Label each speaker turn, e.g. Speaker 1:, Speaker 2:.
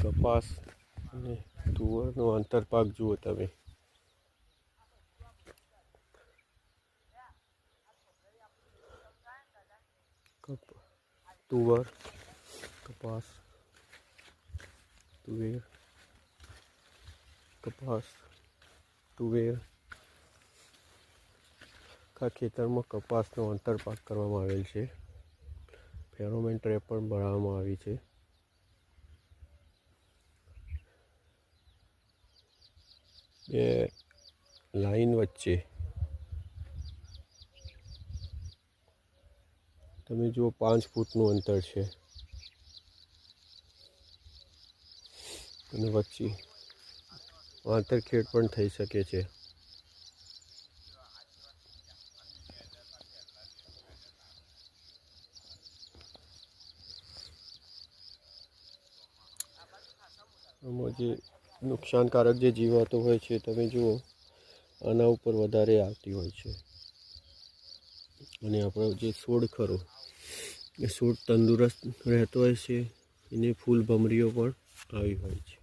Speaker 1: કપાસ અને તુવરનો આંતરપાક જુઓ તમે. તુવર, કપાસ, તુવેર, કપાસ, તુવેર. આખા ખેતરમાં કપાસનો આંતરપાક કરવામાં આવેલ છે. ફેરોમેન ટ્રેપ પણ બનાવવામાં આવી છે. બે લાઈન વચ્ચે તમે જુઓ 5 ફૂટનું અંતર છે અને વચ્ચે આંતરખેડ પણ થઈ શકે છે. આમાં જે નુકસાનકારક જે જીવાતો હોય છે તમે જુઓ આના ઉપર વધારે આવતી હોય છે અને આપણો જે છોડ ખરો એ છોડ તંદુરસ્ત રહેતો હોય છે. એને ફૂલ ભમરીઓ પણ આવી હોય છે.